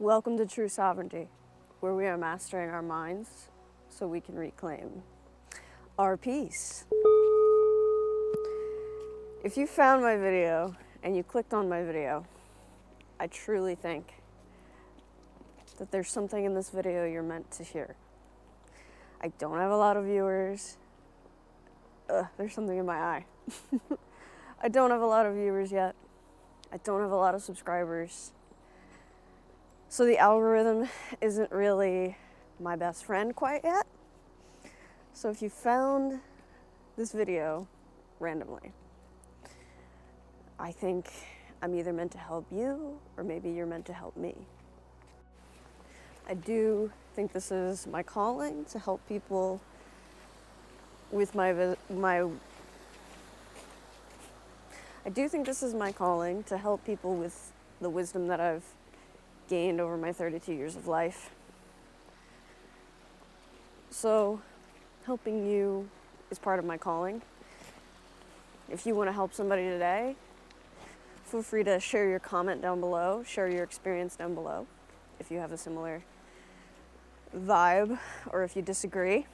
Welcome to True Sovereignty, where we are mastering our minds so we can reclaim our peace. If you found my video and you clicked on my video, I truly think that there's something in this video you're meant to hear. I don't have a lot of viewers. There's something in my eye. I don't have a lot of viewers yet. I don't have a lot of subscribers. So the algorithm isn't really my best friend quite yet. So if you found this video randomly, I think I'm either meant to help you or maybe you're meant to help me. I do think this is my calling to help people with I do think this is my calling to help people with the wisdom that I've gained over my 32 years of life. So helping you is part of my calling. If you want to help somebody today, feel free to share your comment down below, share your experience down below if you have a similar vibe or if you disagree.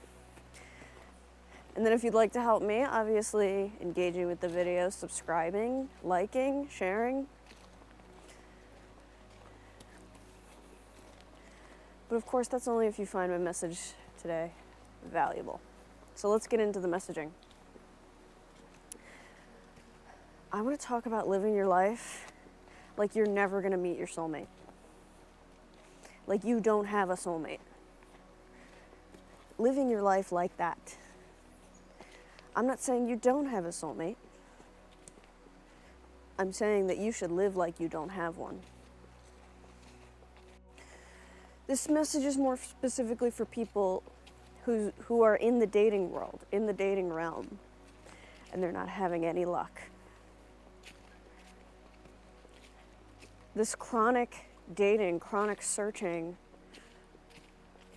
And then if you'd like to help me, obviously engaging with the video, subscribing, liking, sharing. But of course, that's only if you find my message today valuable. So let's get into the messaging. I want to talk about living your life like you're never going to meet your soulmate. Like you don't have a soulmate. Living your life like that. I'm not saying you don't have a soulmate. I'm saying that you should live like you don't have one. This message is more specifically for people who are in the dating world, in the dating realm, and they're not having any luck. This chronic dating, chronic searching,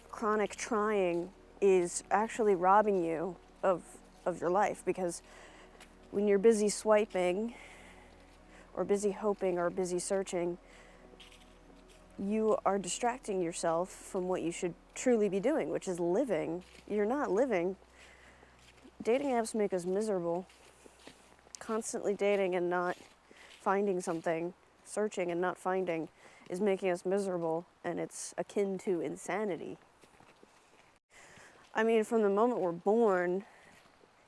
chronic trying is actually robbing you of your life, because when you're busy swiping or busy hoping or busy searching, you are distracting yourself from what you should truly be doing, which is living. You're not living. Dating apps make us miserable. Constantly dating and not finding something, searching and not finding, is making us miserable, and it's akin to insanity. I mean, from the moment we're born,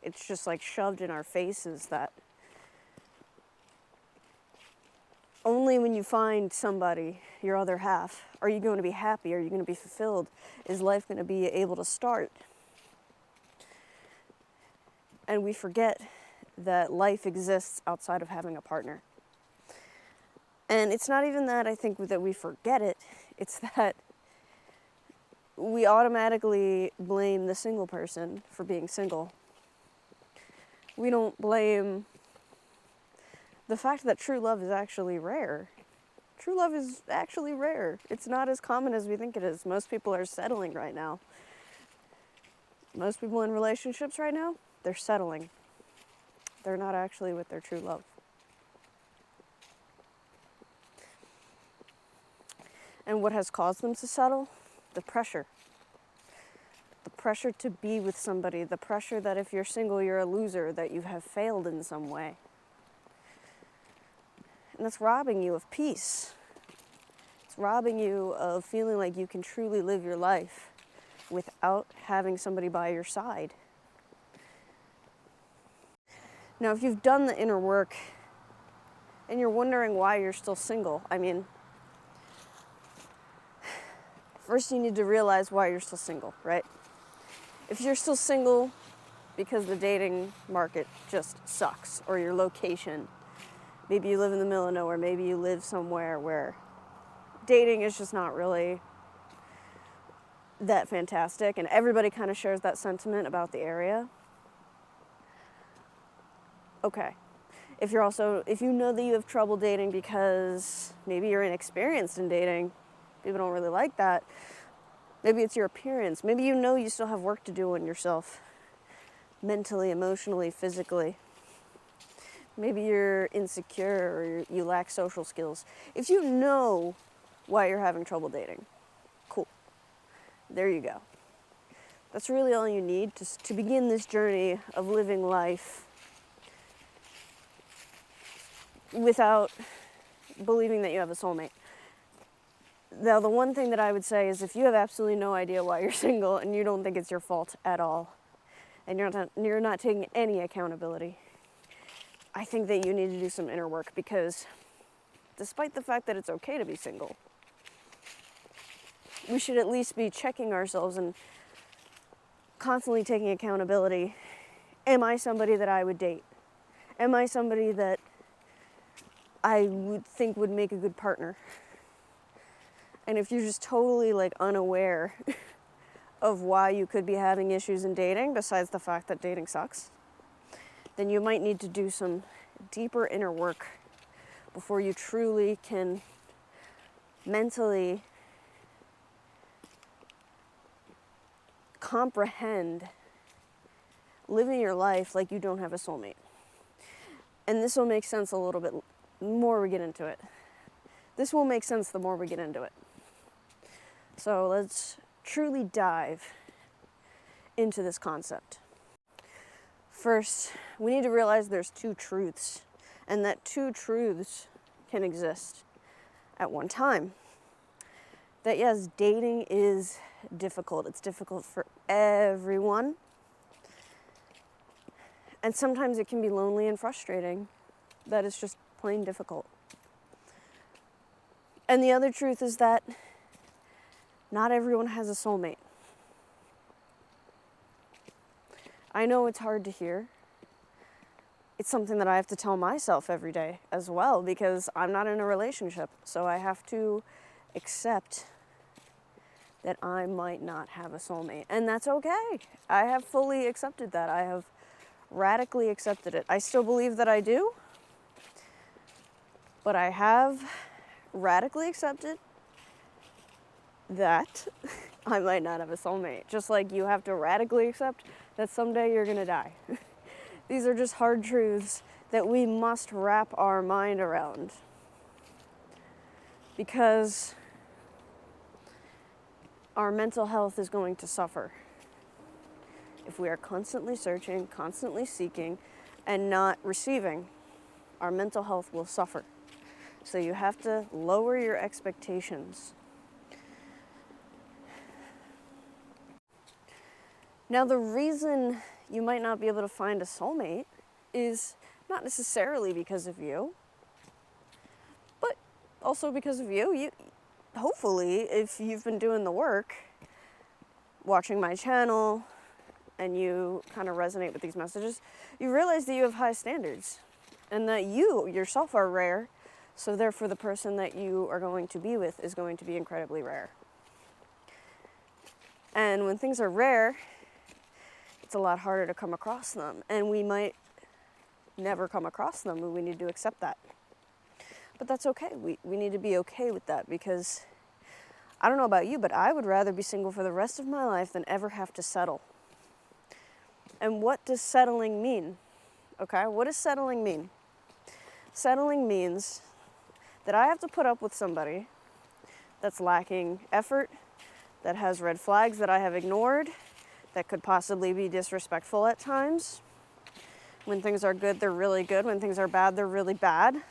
it's just like shoved in our faces that only when you find somebody, your other half, are you going to be happy? Are you going to be fulfilled? Is life going to be able to start? And we forget that life exists outside of having a partner. And it's not even that I think that we forget it. It's that we automatically blame the single person for being single. We don't blame the fact that true love is actually rare. True love is actually rare. It's not as common as we think it is. Most people are settling right now. Most people in relationships right now, they're settling. They're not actually with their true love. And what has caused them to settle? The pressure. The pressure to be with somebody. The pressure that if you're single, you're a loser, that you have failed in some way. And that's robbing you of peace. It's robbing you of feeling like you can truly live your life without having somebody by your side. Now, if you've done the inner work and you're wondering why you're still single, I mean, first you need to realize why you're still single, right? If you're still single because the dating market just sucks, or your location, maybe you live in the middle of nowhere, maybe you live somewhere where dating is just not really that fantastic, and everybody kind of shares that sentiment about the area. Okay. If you know that you have trouble dating because maybe you're inexperienced in dating, people don't really like that. Maybe it's your appearance. Maybe you know you still have work to do on yourself, mentally, emotionally, physically. Maybe you're insecure or you lack social skills. If you know why you're having trouble dating. Cool. There you go. That's really all you need to begin this journey of living life without believing that you have a soulmate. Now, the one thing that I would say is if you have absolutely no idea why you're single and you don't think it's your fault at all, and you're not taking any accountability, I think that you need to do some inner work, because despite the fact that it's okay to be single, we should at least be checking ourselves and constantly taking accountability. Am I somebody that I would date? Am I somebody that I would think would make a good partner? And if you're just totally like unaware of why you could be having issues in dating, besides the fact that dating sucks, then you might need to do some deeper inner work before you truly can mentally comprehend living your life like you don't have a soulmate. And this will make sense a little bit more we get into it. This will make sense the more we get into it. So let's truly dive into this concept. First, we need to realize there's two truths, and that two truths can exist at one time. That yes, dating is difficult. It's difficult for everyone. And sometimes it can be lonely and frustrating. That is just plain difficult. And the other truth is that not everyone has a soulmate. I know it's hard to hear. It's something that I have to tell myself every day as well, because I'm not in a relationship. So I have to accept that I might not have a soulmate. And that's okay. I have fully accepted that. I have radically accepted it. I still believe that I do, but I have radically accepted that I might not have a soulmate. Just like you have to radically accept that someday you're gonna die. These are just hard truths that we must wrap our mind around, because our mental health is going to suffer if we are constantly searching, constantly seeking, and not receiving. Our mental health will suffer. So you have to lower your expectations. Now, the reason you might not be able to find a soulmate is not necessarily because of you, but also because of you. Hopefully, if you've been doing the work, watching my channel, and you kind of resonate with these messages, you realize that you have high standards and that you yourself are rare. So therefore, the person that you are going to be with is going to be incredibly rare. And when things are rare, it's a lot harder to come across them. And we might never come across them, and we need to accept that. But that's okay. We need to be okay with that, because I don't know about you, but I would rather be single for the rest of my life than ever have to settle. And what does settling mean? Okay, what does settling mean? Settling means that I have to put up with somebody that's lacking effort, that has red flags that I have ignored, that could possibly be disrespectful at times. When things are good, they're really good. When things are bad, they're really bad.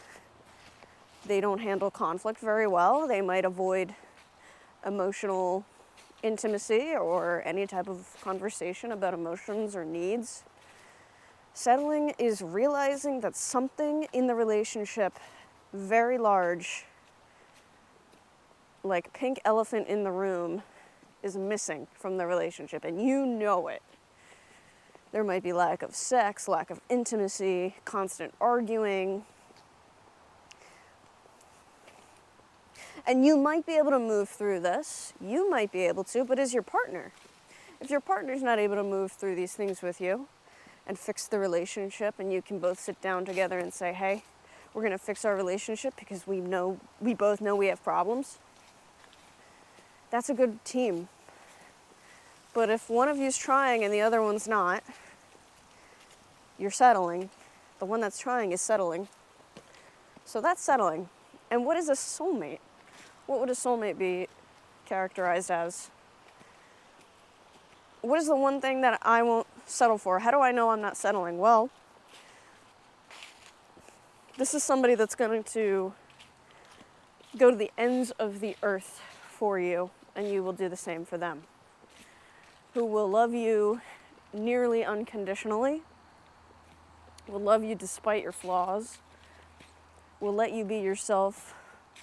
They don't handle conflict very well. They might avoid emotional intimacy or any type of conversation about emotions or needs. Settling is realizing that something in the relationship, very large, like pink elephant in the room, is missing from the relationship, and you know it. There might be lack of sex, lack of intimacy, constant arguing. And you might be able to move through this. You might be able to, but is your partner? If your partner's not able to move through these things with you and fix the relationship, and you can both sit down together and say, hey, we're gonna fix our relationship because we both know we have problems, that's a good team. But if one of you's trying and the other one's not, you're settling. The one that's trying is settling. So that's settling. And what is a soulmate? what would a soulmate be characterized as? What is the one thing that I won't settle for? How do I know I'm not settling? Well, this is somebody that's going to go to the ends of the earth for you, and you will do the same for them. Who will love you nearly unconditionally, will love you despite your flaws, will let you be yourself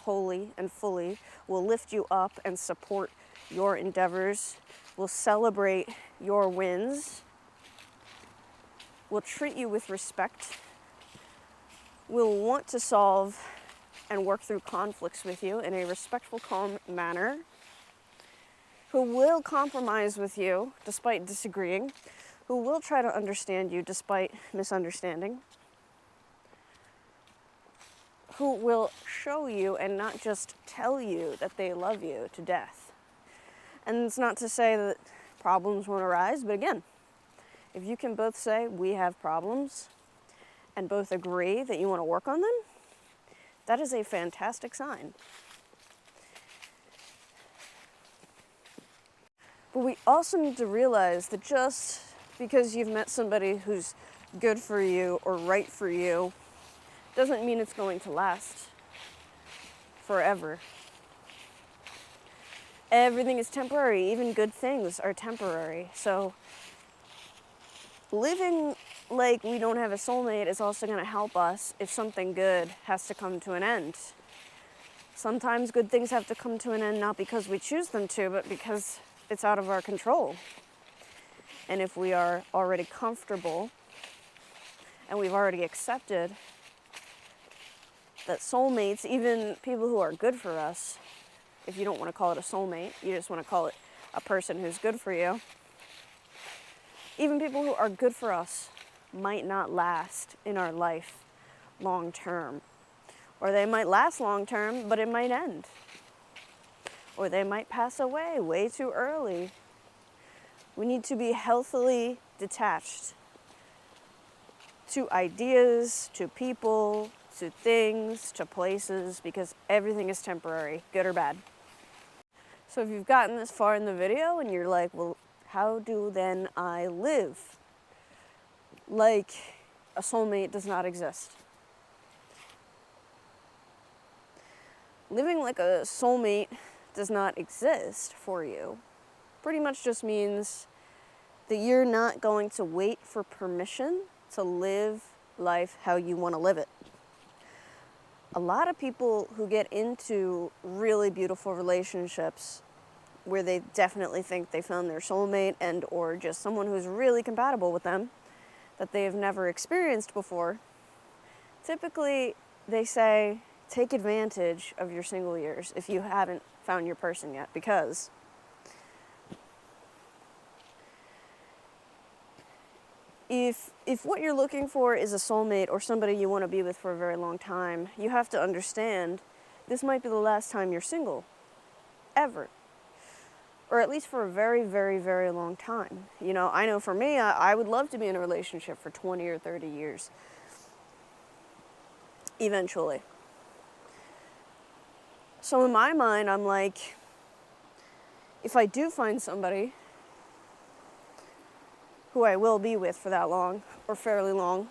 wholly and fully, will lift you up and support your endeavors, will celebrate your wins, will treat you with respect, will want to solve and work through conflicts with you in a respectful, calm manner, who will compromise with you despite disagreeing, who will try to understand you despite misunderstanding, who will show you and not just tell you that they love you to death. And it's not to say that problems won't arise, but again, if you can both say we have problems and both agree that you want to work on them, that is a fantastic sign. But we also need to realize that just because you've met somebody who's good for you or right for you doesn't mean it's going to last forever. Everything is temporary. Even good things are temporary. So living like we don't have a soulmate is also going to help us if something good has to come to an end. Sometimes good things have to come to an end not because we choose them to, but because it's out of our control. And if we are already comfortable and we've already accepted that soulmates, even people who are good for us, if you don't want to call it a soulmate, you just want to call it a person who's good for you, even people who are good for us might not last in our life long term. Or they might last long term, but it might end. Or they might pass away way too early. We need to be healthily detached to ideas, to people, to things, to places, because everything is temporary, good or bad. So if you've gotten this far in the video and you're like, well, how do then I live like a soulmate does not exist? Living like a soulmate does not exist for you pretty much just means that you're not going to wait for permission to live life how you want to live it. A lot of people who get into really beautiful relationships where they definitely think they found their soulmate and or just someone who's really compatible with them that they've never experienced before, typically they say, take advantage of your single years if you haven't found your person yet, because if what you're looking for is a soulmate or somebody you want to be with for a very long time, you have to understand this might be the last time you're single, ever. Or at least for a very, very, very long time. You know, I know for me, I would love to be in a relationship for 20 or 30 years. Eventually. So in my mind, I'm like, if I do find somebody who I will be with for that long, or fairly long,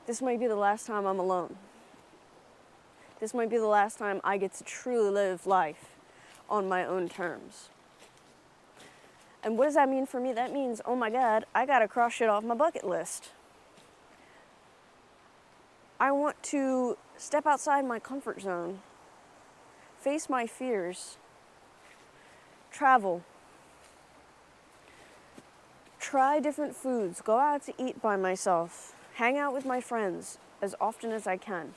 this might be the last time I'm alone. This might be the last time I get to truly live life on my own terms. And what does that mean for me? That means, oh my God, I gotta cross shit off my bucket list. I want to step outside my comfort zone, face my fears, travel, try different foods, go out to eat by myself, hang out with my friends as often as I can,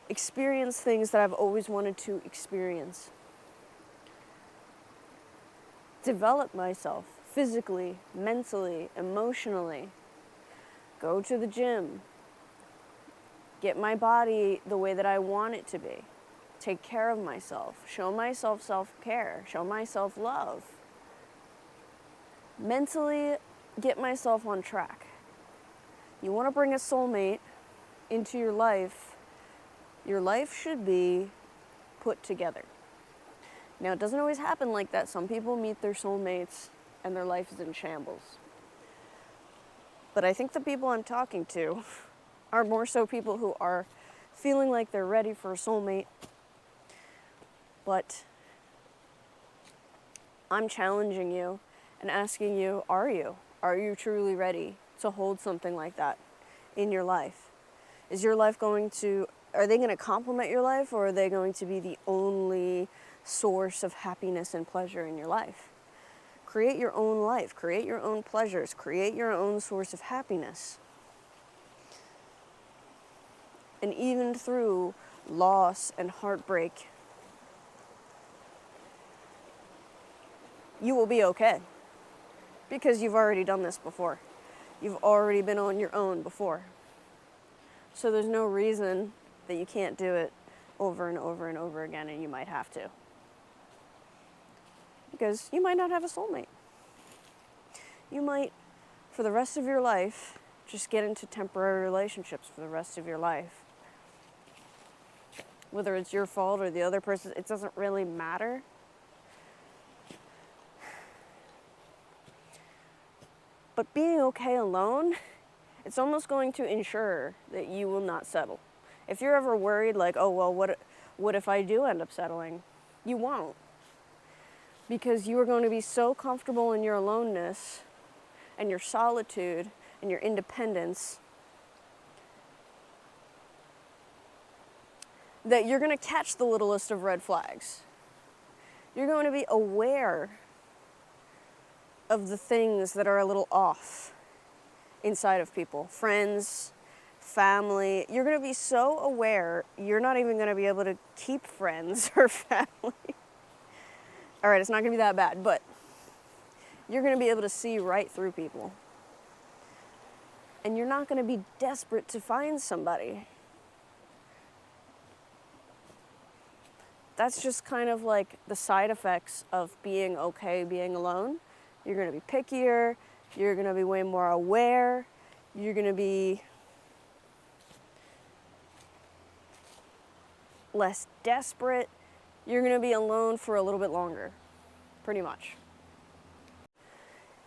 experience things that I've always wanted to experience, develop myself physically, mentally, emotionally, go to the gym, get my body the way that I want it to be, take care of myself, show myself self-care, show myself love, mentally get myself on track. You want to bring a soulmate into your life should be put together. Now, it doesn't always happen like that. Some people meet their soulmates and their life is in shambles. But I think the people I'm talking to are more so people who are feeling like they're ready for a soulmate. But I'm challenging you and asking you, are you? Are you truly ready to hold something like that in your life? Is your life are they going to complement your life, or are they going to be the only source of happiness and pleasure in your life? Create your own life, create your own pleasures, create your own source of happiness. And even through loss and heartbreak, you will be okay. Because you've already done this before. You've already been on your own before. So there's no reason that you can't do it over and over and over again, and you might have to. Because you might not have a soulmate. You might, for the rest of your life, just get into temporary relationships for the rest of your life. Whether it's your fault or the other person, it doesn't really matter. But being okay alone, it's almost going to ensure that you will not settle. If you're ever worried, like, oh, well, what if I do end up settling? You won't. Because you are going to be so comfortable in your aloneness and your solitude and your independence that you're going to catch the littlest of red flags. You're going to be aware of the things that are a little off inside of people, friends, family. You're going to be so aware, you're not even going to be able to keep friends or family. All right, it's not going to be that bad, but you're going to be able to see right through people. And you're not going to be desperate to find somebody. That's just kind of like the side effects of being okay, being alone. You're going to be pickier. You're going to be way more aware. You're going to be less desperate. You're going to be alone for a little bit longer, pretty much.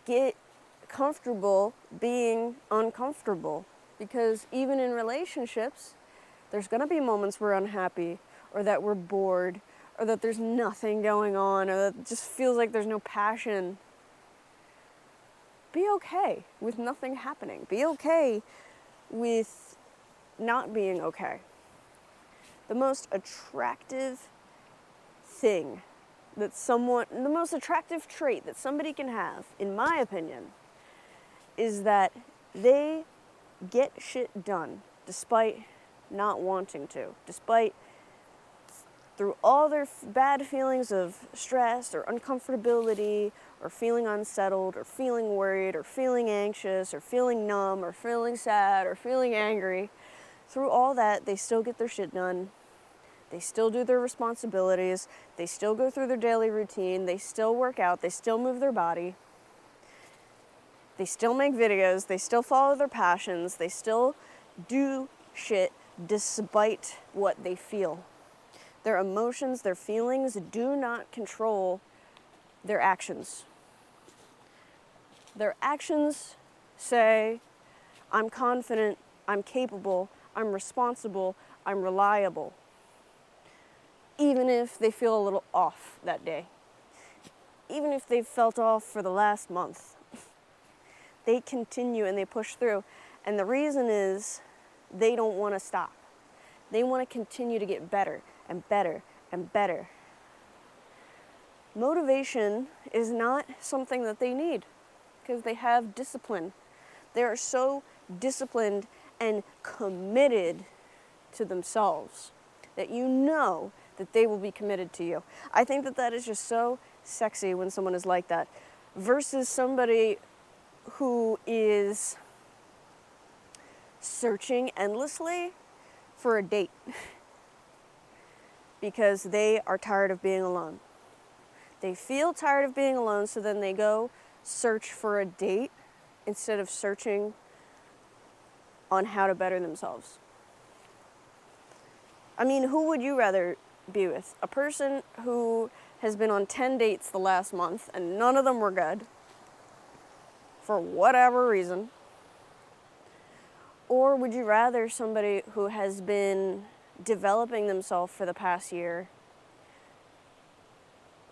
Get comfortable being uncomfortable, because even in relationships, there's going to be moments we're unhappy, or that we're bored, or that there's nothing going on, or that it just feels like there's no passion. Be okay with nothing happening. Be okay with not being okay. The most attractive thing the most attractive trait that somebody can have, in my opinion, is that they get shit done despite not wanting to, despite through all their bad feelings of stress or uncomfortability or feeling unsettled or feeling worried or feeling anxious or feeling numb or feeling sad or feeling angry. Through all that, they still get their shit done. They still do their responsibilities. They still go through their daily routine. They still work out. They still move their body. They still make videos. They still follow their passions. They still do shit despite what they feel. Their emotions, their feelings do not control their actions. Their actions say, I'm confident, I'm capable, I'm responsible, I'm reliable. Even if they feel a little off that day. Even if they've felt off for the last month. They continue and they push through. And the reason is they don't want to stop. They want to continue to get better and better and better. Motivation is not something that they need because they have discipline. They are so disciplined and committed to themselves that you know that they will be committed to you. I think that that is just so sexy when someone is like that versus somebody who is searching endlessly for a date because they are tired of being alone. They feel tired of being alone, so then they go search for a date instead of searching on how to better themselves. I mean, who would you rather be with. A person who has been on 10 dates the last month and none of them were good, for whatever reason. Or would you rather somebody who has been developing themselves for the past year?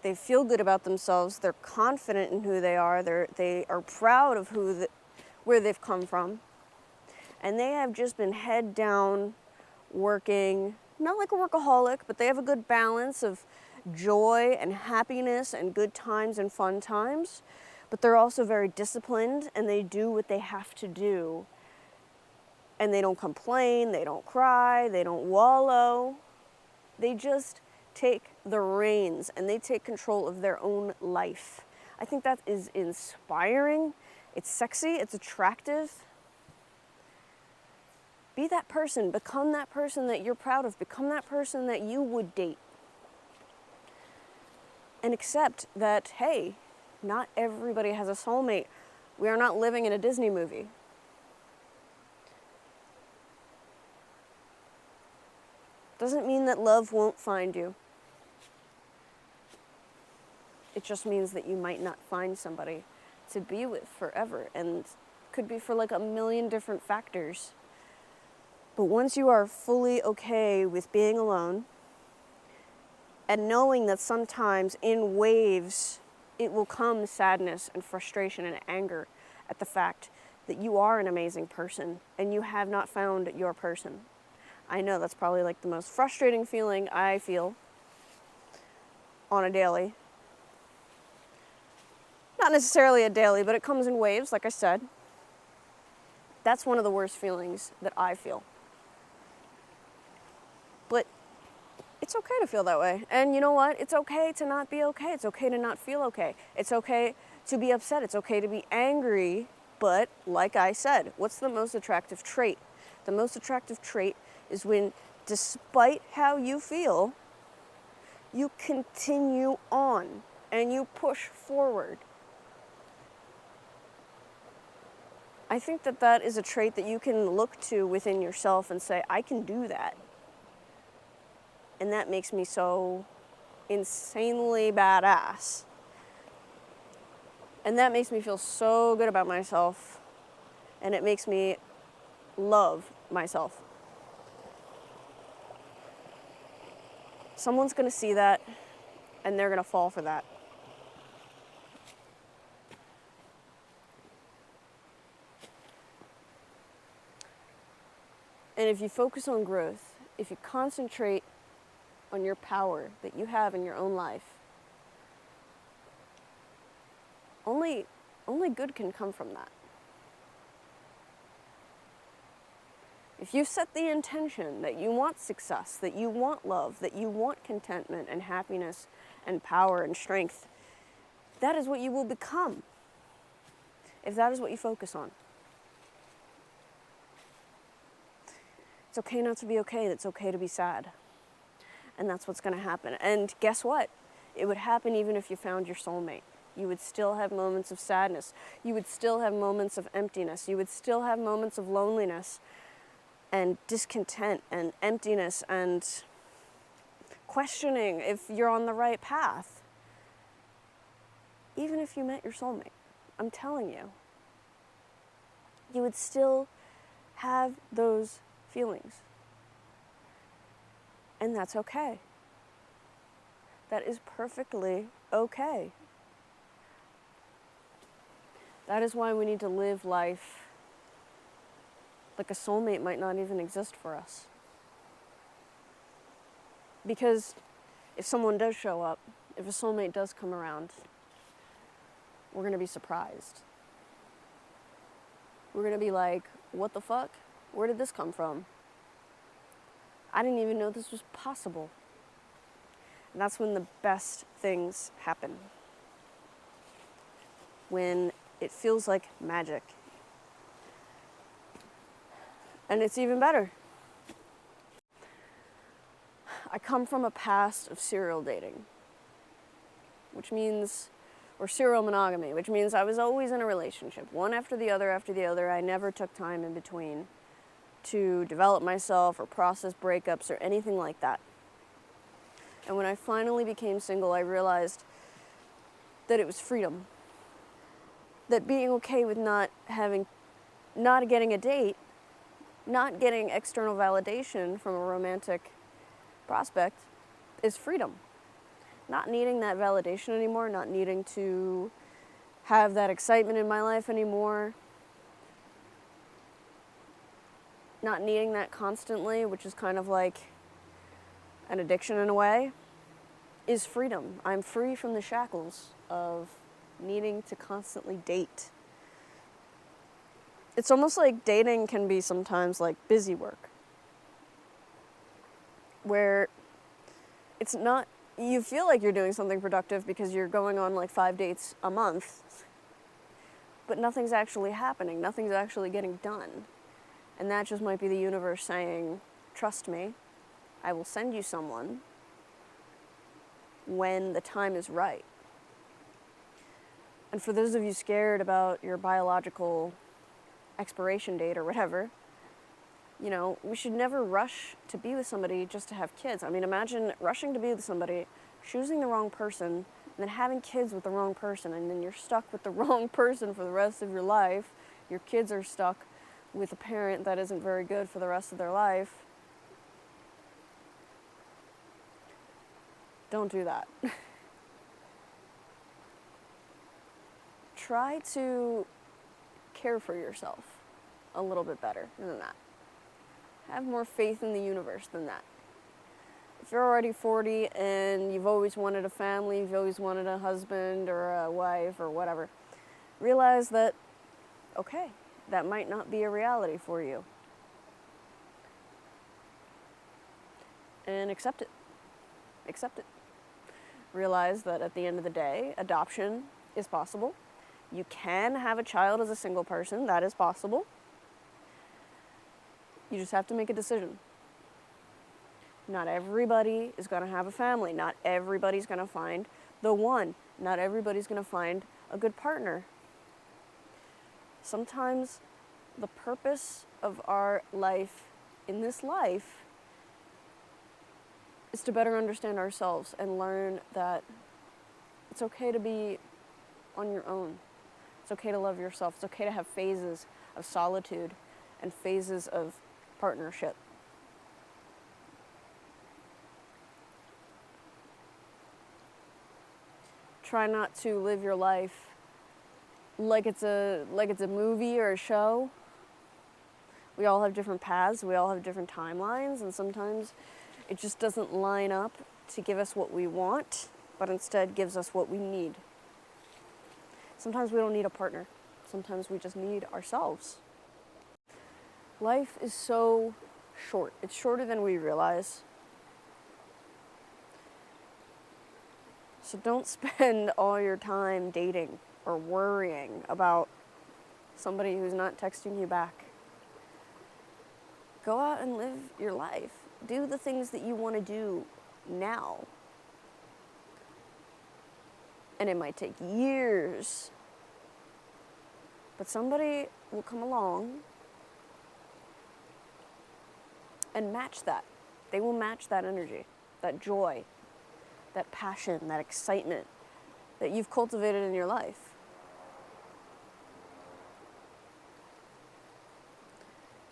They feel good about themselves, they're confident in who they are, they are proud of where they've come from, and they have just been head down working, not like a workaholic, but they have a good balance of joy and happiness and good times and fun times, but they're also very disciplined and they do what they have to do. And they don't complain, they don't cry, they don't wallow. They just take the reins and they take control of their own life. I think that is inspiring. It's sexy, it's attractive. Be that person, become that person that you're proud of, become that person that you would date. And accept that, hey, not everybody has a soulmate. We are not living in a Disney movie. Doesn't mean that love won't find you. It just means that you might not find somebody to be with forever, and could be for like a million different factors. But once you are fully okay with being alone and knowing that sometimes in waves it will come sadness and frustration and anger at the fact that you are an amazing person and you have not found your person. I know that's probably like the most frustrating feeling I feel on a daily. Not necessarily a daily, but it comes in waves, like I said. That's one of the worst feelings that I feel. But it's okay to feel that way. And you know what? It's okay to not be okay. It's okay to not feel okay. It's okay to be upset. It's okay to be angry. But like I said, what's the most attractive trait? The most attractive trait is when, despite how you feel, you continue on and you push forward. I think that that is a trait that you can look to within yourself and say, I can do that. And that makes me so insanely badass. And that makes me feel so good about myself. And it makes me love myself. Someone's going to see that, and they're going to fall for that. And if you focus on growth, if you concentrate on your power that you have in your own life, only good can come from that. If you set the intention that you want success, that you want love, that you want contentment and happiness and power and strength, that is what you will become if that is what you focus on. It's okay not to be okay. It's okay to be sad. And that's what's going to happen. And guess what? It would happen even if you found your soulmate. You would still have moments of sadness. You would still have moments of emptiness. You would still have moments of loneliness and discontent and emptiness and questioning if you're on the right path. Even if you met your soulmate, I'm telling you, you would still have those feelings. And that's okay. That is perfectly okay. That is why we need to live life like a soulmate might not even exist for us. Because if someone does show up, if a soulmate does come around, we're going to be surprised. We're going to be like, what the fuck? Where did this come from? I didn't even know this was possible. And that's when the best things happen. When it feels like magic. And it's even better. I come from a past of serial dating, or serial monogamy, which means I was always in a relationship, one after the other after the other. I never took time in between to develop myself or process breakups or anything like that. And when I finally became single, I realized that it was freedom. That being okay with not getting a date, not getting external validation from a romantic prospect is freedom. Not needing that validation anymore, not needing to have that excitement in my life anymore, not needing that constantly, which is kind of like an addiction in a way, is freedom. I'm free from the shackles of needing to constantly date. It's almost like dating can be sometimes like busy work, where it's not, you feel like you're doing something productive because you're going on like 5 dates a month, but nothing's actually happening, nothing's actually getting done. And that just might be the universe saying, trust me, I will send you someone when the time is right. And for those of you scared about your biological expiration date or whatever, you know, we should never rush to be with somebody just to have kids. I mean, imagine rushing to be with somebody, choosing the wrong person, and then having kids with the wrong person, and then you're stuck with the wrong person for the rest of your life. Your kids are stuck with a parent that isn't very good for the rest of their life. Don't do that. Try to care for yourself a little bit better than that. Have more faith in the universe than that. If you're already 40 and you've always wanted a family, you've always wanted a husband or a wife or whatever, realize that, okay, that might not be a reality for you. And accept it. Accept it. Realize that at the end of the day, adoption is possible. You can have a child as a single person. That is possible. You just have to make a decision. Not everybody is going to have a family. Not everybody's going to find the one. Not everybody's going to find a good partner. Sometimes the purpose of our life in this life is to better understand ourselves and learn that it's okay to be on your own. It's okay to love yourself. It's okay to have phases of solitude and phases of partnership. Try not to live your life like it's a movie or a show. We all have different paths, we all have different timelines, and sometimes it just doesn't line up to give us what we want, but instead gives us what we need. Sometimes we don't need a partner. Sometimes we just need ourselves. Life is so short. It's shorter than we realize. So don't spend all your time dating or worrying about somebody who's not texting you back. Go out and live your life. Do the things that you want to do now. And it might take years, but somebody will come along and match that. They will match that energy, that joy, that passion, that excitement that you've cultivated in your life.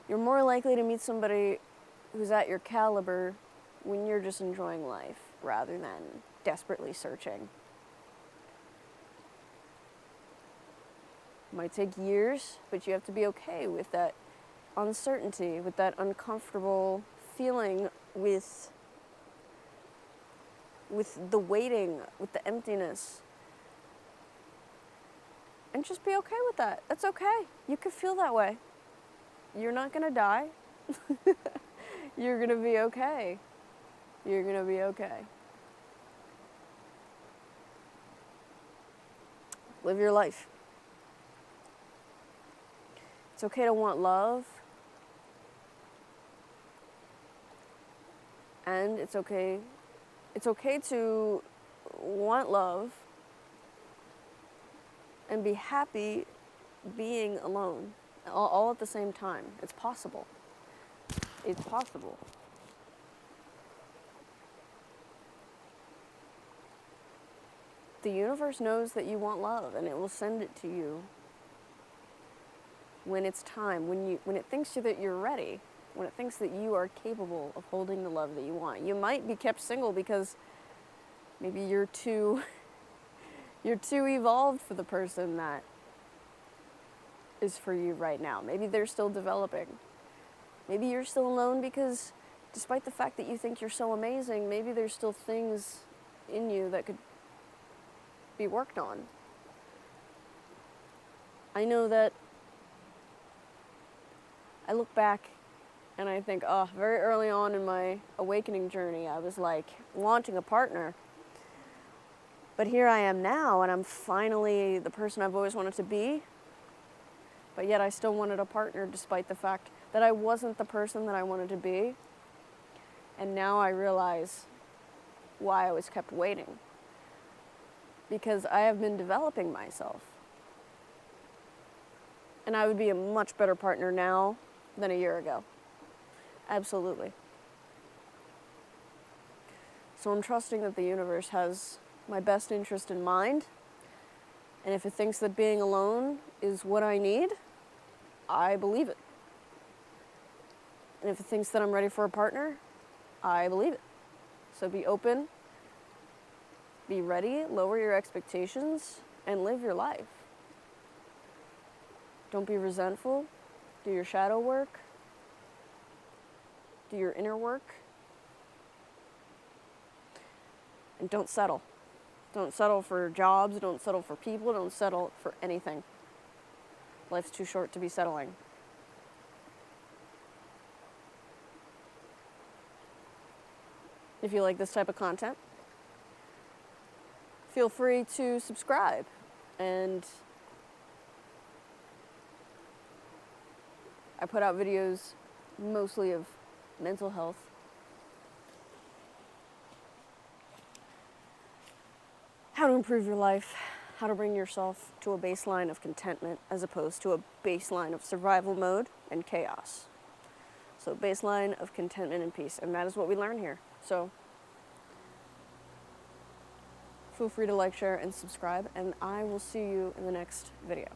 You're more likely to meet somebody who's at your caliber when you're just enjoying life rather than desperately searching. It might take years, but you have to be okay with that uncertainty, with that uncomfortable feeling, with the waiting, with the emptiness. And just be okay with that. That's okay. You can feel that way. You're not gonna die. You're gonna be okay. You're gonna be okay. Live your life. It's okay to want love. And it's okay to want love and be happy being alone, all at the same time. It's possible. It's possible. the universe knows that you want love, and it will send it to you when it's time, when it thinks that you're ready, when it thinks that you are capable of holding the love that you want. You might be kept single because maybe you're too evolved for the person that is for you right now. Maybe they're still developing. Maybe you're still alone because despite the fact that you think you're so amazing, maybe there's still things in you that could be worked on. I know that I look back and I think, oh, very early on in my awakening journey, I was like wanting a partner. But here I am now, and I'm finally the person I've always wanted to be. But yet I still wanted a partner despite the fact that I wasn't the person that I wanted to be. And now I realize why I was kept waiting. Because I have been developing myself. And I would be a much better partner now than a year ago. Absolutely. So I'm trusting that the universe has my best interest in mind. And if it thinks that being alone is what I need, I believe it. And if it thinks that I'm ready for a partner, I believe it. So be open, be ready, lower your expectations, and live your life. Don't be resentful. Do your shadow work. Do your inner work. And don't settle. Don't settle for jobs, don't settle for people, don't settle for anything. Life's too short to be settling. If you like this type of content, feel free to subscribe. And I put out videos mostly of mental health, how to improve your life, how to bring yourself to a baseline of contentment as opposed to a baseline of survival mode and chaos. So baseline of contentment and peace, and that is what we learn here. So feel free to like, share, and subscribe, and I will see you in the next video.